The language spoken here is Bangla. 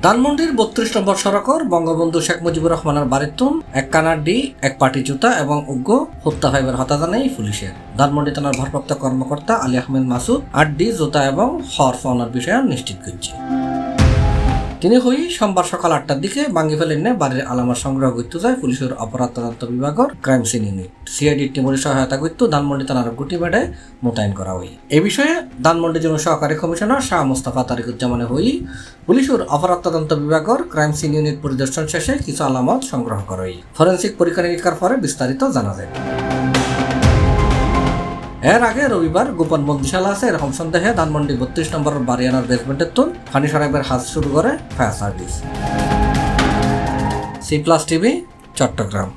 ধানমন্ডির ৩২ নম্বর সড়কের বঙ্গবন্ধু শেখ মুজিবুর রহমানের বাড়িতুন এক কানাডি এক পাটি জুতা এবং উগ্র হত্যা ভাইবের হতা জানাই পুলিশের। ধানমন্ডি থানার ভারপ্রাপ্ত কর্মকর্তা আলী আহমেদ মাসুদ ৮ডি জুতা এবং হর্স পাওনার বিষয়ে নিশ্চিত করছে। তিনি হই সোমবার সকাল ৮টার দিকে ভাঙ্গি ফেলেন বাড়ির আলামত সংগ্রহ করতে যায় পুলিশের অপরাধ তদন্ত বিভাগের ক্রাইম সিন ইউনিট। সিআইডি টিমের সহায়তা করতে ধানমন্ডি থানার গুটি বেড়ে মোতায়েন করা হয়। এ বিষয়ে ধানমন্ডি জেলা সহকারী কমিশনার শাহ মোস্তফা তারিকুজ্জামানে হই পুলিশের অপরাধ তদন্ত বিভাগের ক্রাইম সিন ইউনিট পরিদর্শন শেষে কিছু আলামত সংগ্রহ করা হয়। ফরেন্সিক পরীক্ষা নিরীক্ষার পরে বিস্তারিত জানা যায়। এর আগে রবিবার গোপন বন্দিশালা আছে এরকম সন্দেহে ধানমন্ডি ৩২ নম্বর বাড়িয়ানার বেসমেন্টের তুন পানি সরাইবের হাত শুরু করে fire service. C plus TV, Chittagong.